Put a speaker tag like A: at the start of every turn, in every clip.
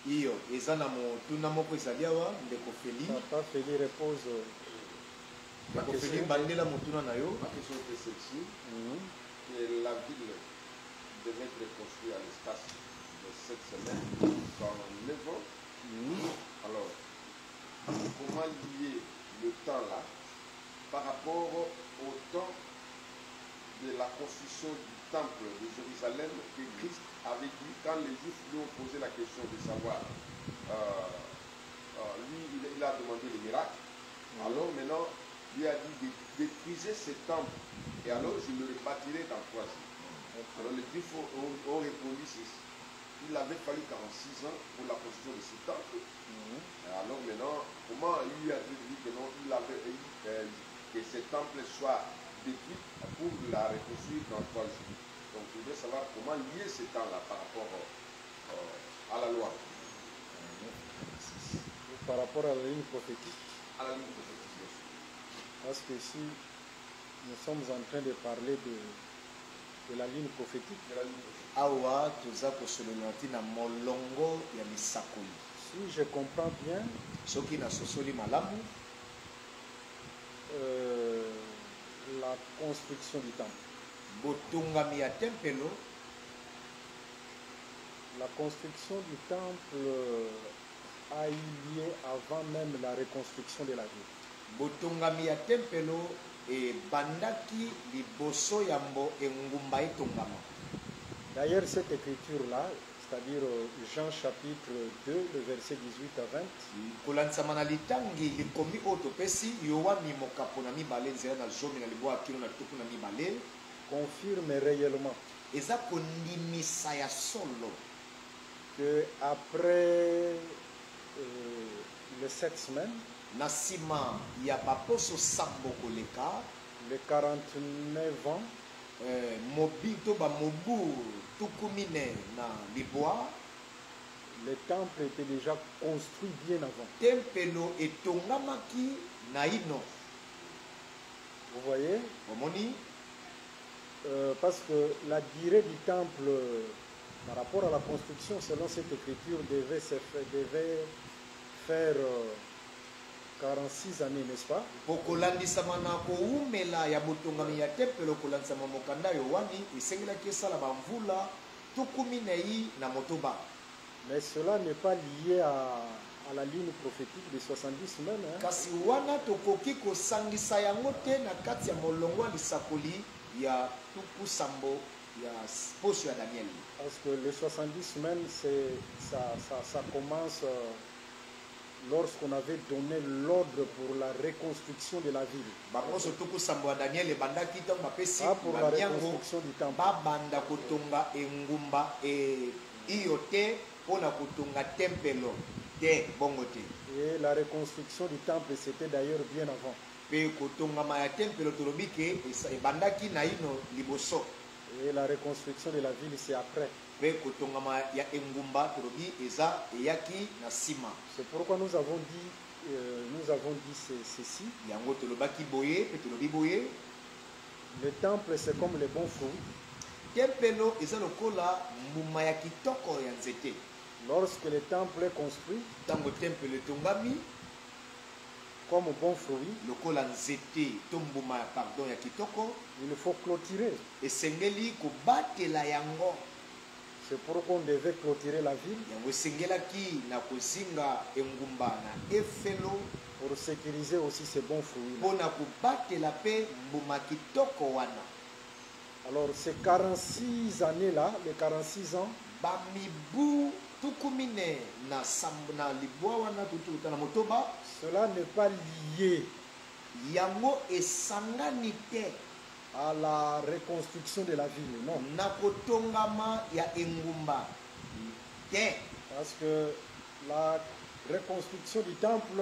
A: Iyo ezana mo tuna moko ezaliawa ndeko Feli.
B: Papa Feli repose.
A: Ndeko Feli bandela motuna na yo.
C: Ma question était celle-ci. Que la ville devait être reconstruite à l'espace de 7 semaines, dans 9 ans. Alors, comment lier le temps là par rapport au temps de la construction du temple de Jérusalem que Christ avait dit quand les Juifs lui ont posé la question de savoir, lui il a demandé le miracle, alors maintenant lui a dit de détruire ce temple et alors je le rebâtirai dans 3 jours. Alors les Juifs ont répondu ceci. Il avait fallu 46 ans pour la construction de ce temple. Alors maintenant, comment lui a dit que non, il avait que ce temple soit détruit pour la reconstruire dans 3 jours. Donc je voudrais savoir comment lier ce temps-là par rapport à la loi.
B: Par rapport à la ligne prophétique.
C: À la ligne prophétique, bien sûr.
B: Parce que si nous sommes en train de parler de la ligne prophétique.
A: Awa toza kosolona tina molongo ya misakoli.
B: Si je comprends bien,
A: soki na sosoli malamu,
B: la construction du temple.
A: Botungami ya tempelo.
B: La construction du temple a eu lieu avant même la reconstruction de la ville.
A: Botungami ya tempelo e bandaki liboso yambo engumba etongama.
B: D'ailleurs, cette écriture-là, c'est-à-dire Jean chapitre 2, le verset 18 à 20,
A: kolansama litangi likomi otopesi Yohani mokapo na mibale nzela na zomi na liboa kilo na tuku na mibale
B: confirme réellement
A: eza kondimisa ya solo
B: que après les 7 semaines,
A: na sima ya baposo sambo koleka
B: les 49 ans,
A: mobito ba mobu tukumine na liboa,
B: le temple était déjà construit bien avant.
A: Tempelo etongamaki na ino.
B: Vous voyez?
A: Omoni?
B: Parce que la durée du temple par rapport à la construction, selon cette écriture, devait faire 46 années, n'est-ce pas?
A: Pokolandisama na koumela ya botongami ya tempelo kolansama mokanda Yohani esengelaki esala bamvula tukumi na yi na motoba.
B: Mais cela n'est pas lié à la ligne prophétique de 70 semaines. Hein?
A: Kasi wana tokoki kosangisa yango te na kati ya molongo lisakoli ya tuku sambo ya poso ya Daniel.
B: Parce que les 70 semaines, ça commence lorsqu'on avait donné l'ordre pour la reconstruction de la ville.
A: Pas pour la
B: reconstruction du temple.
A: Babanda kotonga engumba e iote pona kotonga tempelo te bongote.
B: Et la reconstruction du temple, c'était d'ailleurs bien avant.
A: Pe kotonga ma tempelo torobike e bandaki na ino liboso.
B: Et la reconstruction de la ville, c'est après.
A: C'est
B: pourquoi nous avons dit ceci. Le temple, c'est comme les bons fruits. Lorsque le temple est construit, comme bon fruit, il faut clôturer. C'est pourquoi on devait clôturer la ville pour sécuriser aussi ces bons fruits. Alors ces 46 années-là, les 46 ans, cela n'est pas lié à la reconstruction de la ville, non. Parce que la reconstruction du temple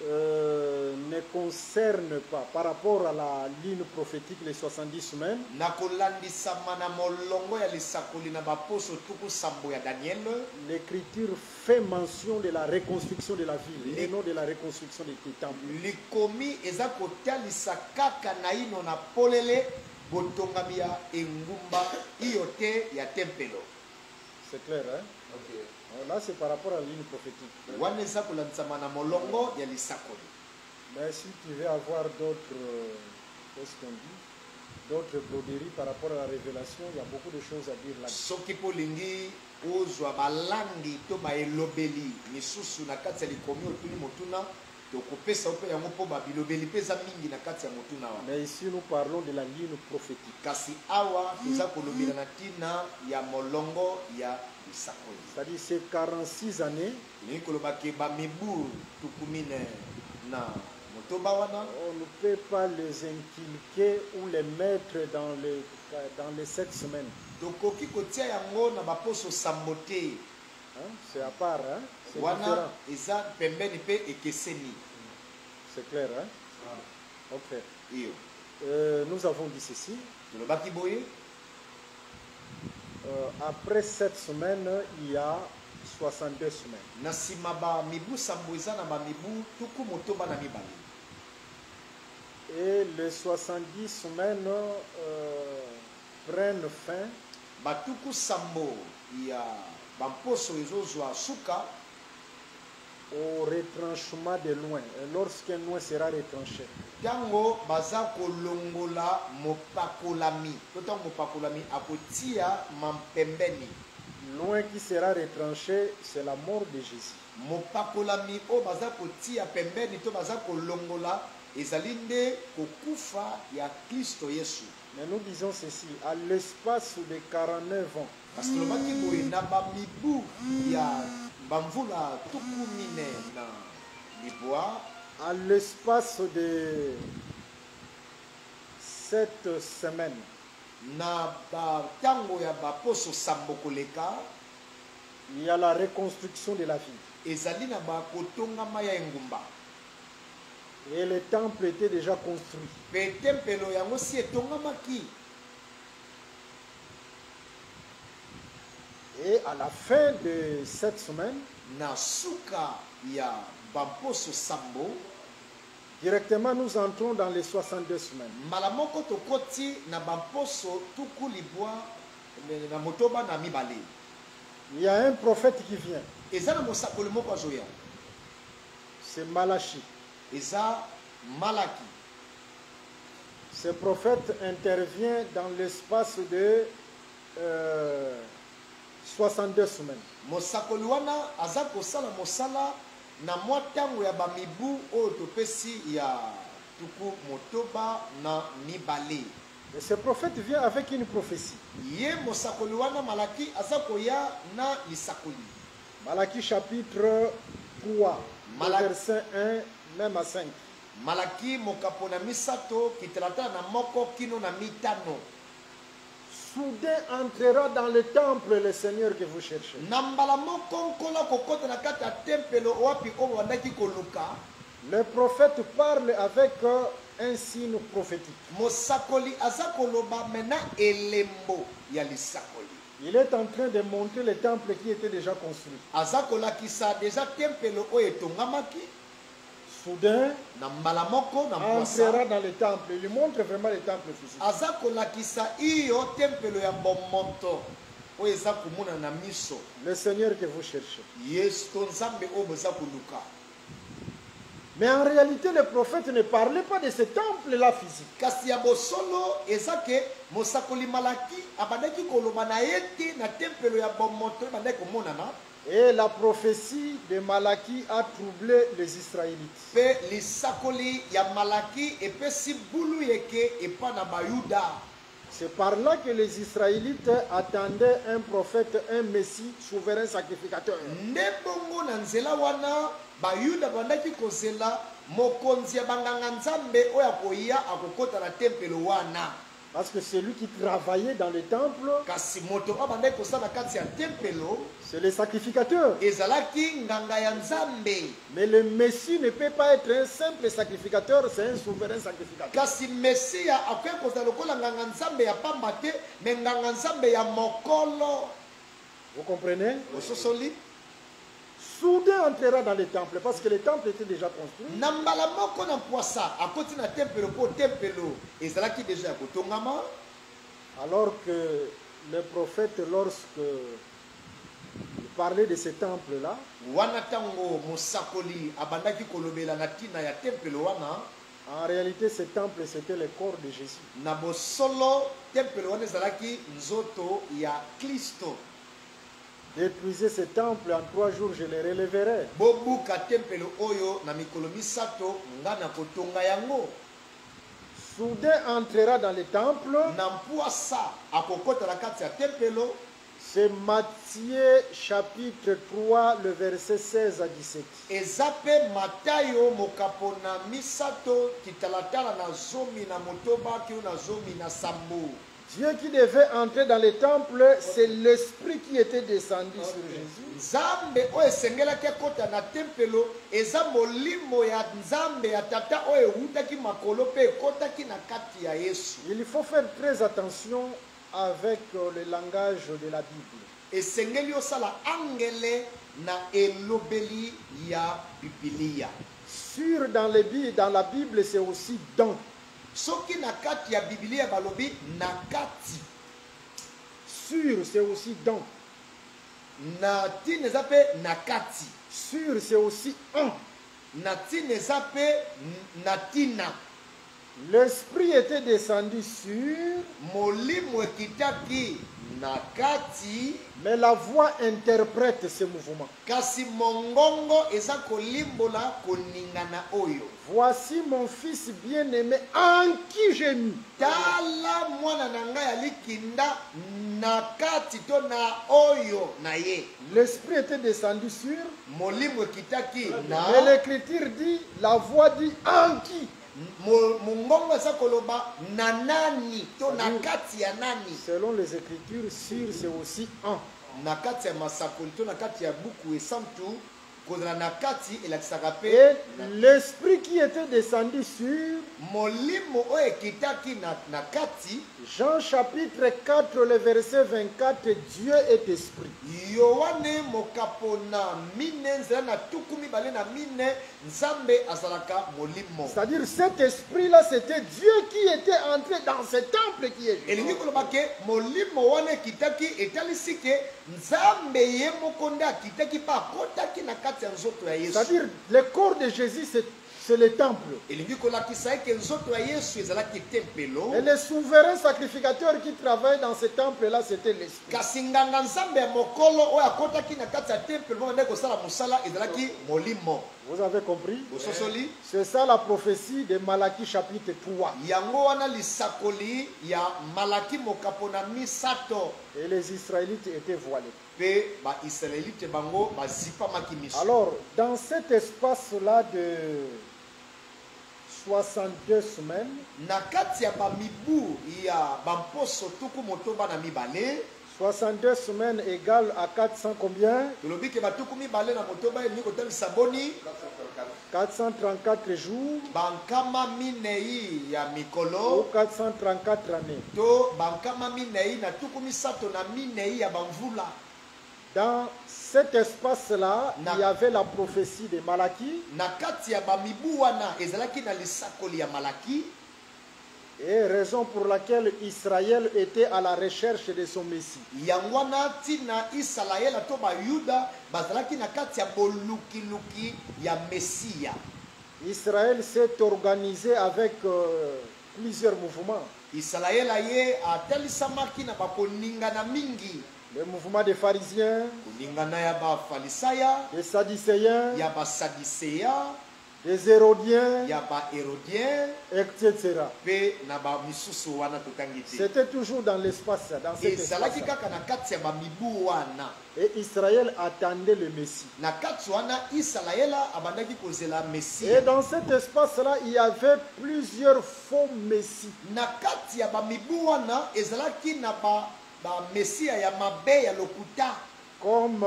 B: ne concerne pas, par rapport à la ligne prophétique les 70 semaines, l'écriture fait mention de la reconstruction de la ville et non de la reconstruction du temple.
A: botongami ya engumba iyo te ya tempelo.
B: C'est clair, hein?
C: Ok.
B: Là, c'est par rapport à la ligne prophétique.
A: Wana eza kolandisama na molongo ya lisakoli.
B: Mais si tu veux avoir d'autres, qu'est-ce qu'on dit, d'autres broderies par rapport à la révélation, il y a beaucoup de choses à dire là.
A: Soki polingi ozwa balangi to baelobeli misusu na kati ya likomi otuni motuna tokopesa mpe yango mpo babilobeli mpe eza mingi na kati ya motuna wana.
B: Mais ici, nous parlons de la ligne prophétique.
A: Kasi awa toza kolobela na ntina ya molongo ya lisakoli.
B: C'est-à-dire ces 46 années,
A: Lingi kolobaki bamibu tukumine na motoba wana.
B: on ne peut pas les inculquer ou les mettre dans les 7 semaines.
A: Tokoki kotia yango na baposo sambo te.
B: Hein? C'est à part, hein? C'est
A: Wana
B: différent.
A: eza pembeni mpe ekeseni.
B: C'est clair, hein? Ok.
A: Iyo.
B: Nous avons dit ceci.
A: Tolobaki boye.
B: Après 7 semaines, il y a 62 semaines.
A: Na nsima bamibu sambo eza na bamibu tuku motoba na mibale.
B: Et les 70 semaines prennent fin
A: Batuku sambo ya bamposo ezozwa suka
B: au retranchement de loin. Et lorsqu'un loin sera retranché,
A: ntango baza kolongola mopakolami to ntango mopakolami akotia mampembeni.
B: loin qui sera retranché, c'est la mort de Jésus.
A: Mopakolami o baza kotia pembeni to baza kolongola ezali nde kokufa ya Kristo Yesu.
B: Mais nous disons ceci, à l'espace de 49 ans,
A: Parce que tolobaki boye na bamibu ya bamvula tuku mine na libwa
B: à l'espace de 7 semaines,
A: na batango ya baposo sambo koleka
B: il y a la reconstruction de la ville.
A: ezali na bakotongama ya engumba.
B: Et le temple était déjà construit.
A: Pe tempelo yango si etongamaki.
B: Et à la fin de cette semaine,
A: Na suka ya bamposo sambo
B: directement nous entrons dans les 62 semaines.
A: mbala moko tokoti na bamposo tuku libwa na motoba na mibale.
B: Il y a un prophète qui vient,
A: Eza na mosakoli moko azoya.
B: c'est Malachie.
A: Eza Malaki.
B: Ce prophète intervient dans l'espace de 62 semaines.
A: Mosakoli wana aza kosala mosala na mwa ntango ya bamibu oyo topesi ya tuku motoba na mibale.
B: Et ce prophète vient avec une prophétie.
A: Ye mosakoli wana Malaki aza koya na lisakoli.
B: Malachie chapitre 3, verset 1 même à 5.
A: Malaki mokapo na misato kitelata na moko kino na mitano.
B: Soudain entrera dans le temple le Seigneur que vous cherchez.
A: Na mbala moko nkola kokota na kati ya tempelo wapi oyo wandaki koluka.
B: Le prophète parle avec un signe prophétique.
A: Mosakoli aza koloba mena elembo ya lisakoli.
B: Il est en train de montrer le temple qui était déjà construit.
A: Aza kolakisa deja tempelo oyo etongamaki.
B: Soudain,
A: Na mbala moko na
B: entrera
A: mwasa.
B: dans le temple. Il lui montre vraiment le temple physique.
A: Aza kolakisa iyo tempelo ya bomoto oyo eza komona na miso.
B: Le Seigneur que vous cherchez.
A: Yesu to nzambe oyo boza koluka.
B: Mais en réalité, le prophète ne parlait pas de ce temple-là physique.
A: Kasi ya bosolo eza ke mosakoli Malaki abandaki koloba na ete na tempelo ya bomoto ebandaki komonana.
B: Et la prophétie de Malachie a troublé les Israélites.
A: Pe lisakoli ya Malaki epesi bulu yeke epa na bayuda.
B: C'est par là que les Israélites attendaient un prophète, un messie, souverain sacrificateur.
A: Nde bongo na nzela wana bayuda bandaki kozela mokonzi ya banganga nzambe oyo akoya akokota na tempelo wana.
B: Parce que celui qui travaillait dans le temple,
A: Kasi moto abandaki kosala kati ya tempelo
B: c'est le sacrificateur.
A: ezalaki nganga ya nzambe.
B: Mais le messie ne peut pas être un simple sacrificateur, c'est un souverain sacrificateur.
A: Kasi Mesia akoki kozala lokola nganga nzambe ya pamba te me nganga nzambe ya mokolo.
B: Vous comprenez?
A: Ososoli
B: soudain entrera dans les temples, parce que les temples étaient déjà construits.
A: Nambala moko na poisa akoti na tempelo po tempelo ezalaki déjà kotongama.
B: Alors que le prophète, lorsque il parlait de ce temple-là,
A: Wana tango mosakoli abandaki kolobela na tina ya tempelo wana.
B: en réalité, ce temple, c'était le corps de Jésus.
A: Na bosolo tempelo wana ezalaki nzoto ya Kristo.
B: Détruisez ce temple, en 3 jours, je le relèverai.
A: Bobuka tempelo oyo na mikolo misato ngana kotonga yango.
B: Soudain entrera dans le temple.
A: Na mpuasa akokota na kati ya tempelo.
B: C'est Matthieu chapitre 3, le verset 16 à 17.
A: Ezape Matayo mokapona misato kitalatala na zomi na motoba ki na zomi na sambo.
B: Dieu qui devait entrer dans le temple, c'est l'esprit qui était descendu sur Jésus.
A: Nzambe o esengelaki akota na tempelo eza molimo ya Nzambe ya tata o ehutaki makolo pe ekotaki na kati ya Yesu.
B: Il faut faire très attention avec le langage de la Bible.
A: Esengeli osala angele na elobeli ya Biblia.
B: Sur dans la Bible, c'est aussi don.
A: Soki na kati ya Biblia balobi na kati.
B: Sur, c'est aussi don.
A: Na tine zape na kati.
B: Sur, c'est aussi un.
A: Na tine zape na tina.
B: L'esprit était descendu sur,
A: Molimo ekitaki na kati.
B: mais la voix interprète ce mouvement.
A: Kasi mongongo eza kolimbola koningana oyo.
B: Voici mon fils bien-aimé en qui j'ai mis.
A: Tala mwana na ngai alikinda na kati to na oyo na ye.
B: L'esprit était descendu sur,
A: Molimo ekitaki na.
B: mais l'écriture dit, la voix dit en qui.
A: Mongongo eza koloba na nani to na kati ya nani.
B: Selon les écritures, sur c'est aussi un.
A: Na kati ya masakoli to na kati ya buku esamtu kozala na kati elakisaka pe.
B: Et l'esprit qui était descendu sur,
A: Molimo oyo ekitaki na kati.
B: Jean chapitre 4, le verset 24, Dieu est esprit.
A: Yohane mokapona mine nzela na tuku mibale na mine Nzambe azalaka molimo.
B: C'est-à-dire cet esprit-là, c'était Dieu qui était entré dans ce temple qui est
A: Elingi
B: Jésus.
A: koloba ke molimo wana ekitaki etalisi ke Nzambe ye moko nde akitaki pa akotaki na kati ya nzoto ya Yesu.
B: C'est-à-dire le corps de Jésus, c'est le temple.
A: Elingi kolakisa eke nzoto ya Yesu ezalaki tempelo.
B: Et le souverain sacrificateur qui travaille dans ce temple-là, c'était l'esprit.
A: Kasi nganga Nzambe ya mokolo oyo akotaki na kati ya tempelo moko nde kosala mosala ezalaki molimo.
B: Vous avez compris?
A: Bososoli
B: C'est ça la prophétie de Malachie chapitre 3.
A: yango wana lisakoli ya Malaki mokapona misato.
B: Et les Israélites étaient voilés.
A: Pe ba Israélite bango bazipamaki miso.
B: Alors, dans cet espace-là de 62 semaines,
A: Na kati ya bamibu ya bamposo tuku motoba na mibale
B: 62 semaines égale à 400 combien?
A: tolobi ke batuku mibale na motoba elingi kotalisa boni
B: 434 jours
A: bankama minei ya
B: ou
A: mikolo
B: 434 années.
A: to bankama minei na tuku misato na minei ya bamvula.
B: Dans cet espace-là, il y avait la prophétie de Malachie.
A: Na kati ya bamibu wana ezalaki na lisakoli ya Malaki.
B: Et raison pour laquelle Israël était à la recherche de son Messie.
A: Yango wana tina Israela to bayuda bazalaki na kati ya bolukiluki ya Mesia.
B: Israël s'est organisé avec plusieurs mouvements.
A: Israela ye atalisamaki na bakoningana mingi.
B: Le mouvement des pharisiens,
A: Koningana ya bafalisaya,
B: des sadducéens,
A: ya basadiseya,
B: des hérodiens,
A: ya bahérodien,
B: etc.
A: pe na bamisusu wana totangi te.
B: C'était toujours dans l'espace, dans cet
A: Ezalaki
B: espace.
A: kaka na kati ya bamibu wana.
B: Et Israël attendait le Messie.
A: Na kati wana Israela abandaki kozela
B: Et
A: Mesia.
B: dans cet espace-là, il y avait plusieurs faux messies.
A: Na kati ya bamibu wana ezalaki na ba Mesia ya mabe ya lokuta.
B: Comme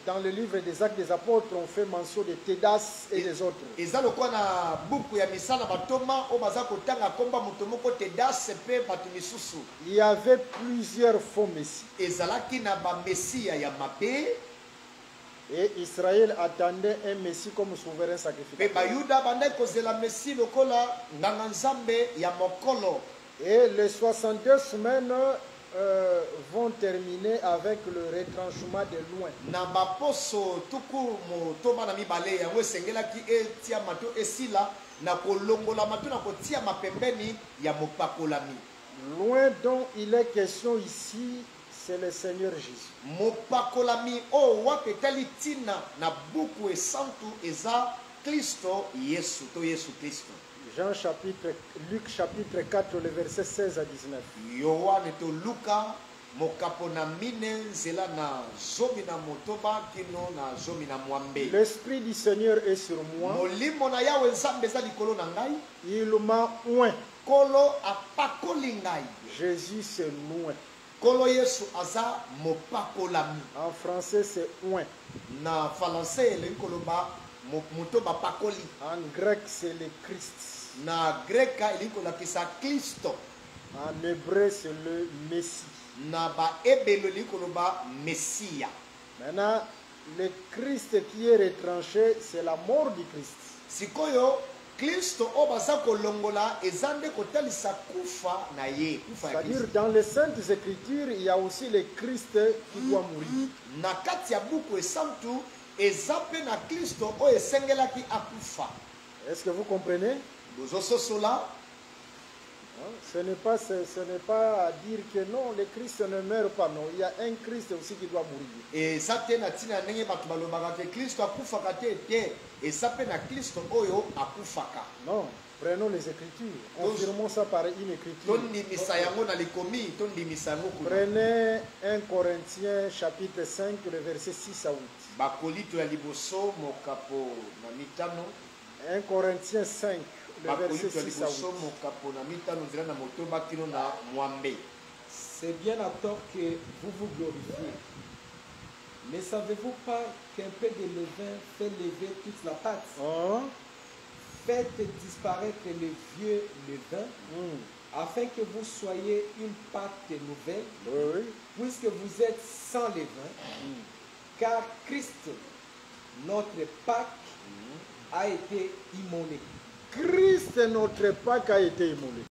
B: dans le livre des Actes des Apôtres, on fait mention de Tédas et des autres.
A: Eza lokwa na buku ya misala batoma o baza kotanga komba moto moko Tedas pe batu misusu.
B: Il y avait plusieurs faux messies.
A: Ezalaki na ba Mesia ya mabe.
B: Et Israël attendait un Messie comme souverain
A: Pe
B: sacrificateur.
A: bayuda bande kozela Messi lokola nganga nzambe ya mokolo.
B: Et les 62 semaines vont terminer avec le retranchement de loin.
A: Na baposo tuku motoba na mibale yango esengelaki etia mato esila na kolongola mato na kotia mapembeni ya mopakolami.
B: Loin dont il est question ici, c'est le Seigneur Jésus.
A: Mopakolami o wapetali tina na buku esantu eza Kristo Yesu to Yesu Kristo.
B: Luc chapitre 4, le verset 16 à 19.
A: Yohane to Luka mokapo na mine nzela na zomi na motoba kino na zomi na mwambe.
B: L'Esprit du Seigneur est sur moi.
A: Molimo na Yawe nzambe eza likolo na ngai.
B: Il m'a oint.
A: Kolo apakoli ngai.
B: Jésus c'est loin.
A: Kolo Yesu aza mopakolami.
B: En français c'est oint.
A: Na français le koloba motoba pakoli.
B: En grec c'est le Christ.
A: Na greka ilikola kisa Kristo.
B: En hébreu c'est le Messie.
A: Na ba ebelo likoloba Messia.
B: Maintenant, le Christ qui est retranché, c'est la mort du Christ.
A: Sikoyo Kristo obaza kolongola ezande kotalisa kufa na ye. Kufa ya
B: C'est-à-dire,
A: Kristo.
B: dans les Saintes Écritures, il y a aussi le Christ qui doit mourir.
A: Na kati ya buku esantu ezape na Kristo o esengelaki akufa.
B: Est-ce que vous comprenez?
A: Bozososola.
B: Ce n'est pas à dire que non, le Christ ne meurt pas. Non, il y a un Christ aussi qui doit mourir.
A: Eza te na tina ndenge bato balobaka ke Kristo akufaka te ezape na Kristo oyo akufaka.
B: Non, prenons les Écritures. Confirmons ça par une Écriture.
A: Tondimisa yango na likomi, tondimisa yango kuna.
B: Prenez 1 Corinthiens chapitre 5, le verset 6 à 8.
A: Bakolito ya liboso mokapo na mitano.
B: 1 Corinthiens 5, le verset 6 à 8.
D: C'est bien à tort que vous vous glorifiez. Ne savez-vous pas qu'un peu de levain fait lever toute la pâte? Faites disparaître le vieux levain, afin que vous soyez une pâte nouvelle, puisque vous êtes sans levain, car Christ, notre Pâque, a été immolé.
B: Christ, notre Pâque, a été immolé.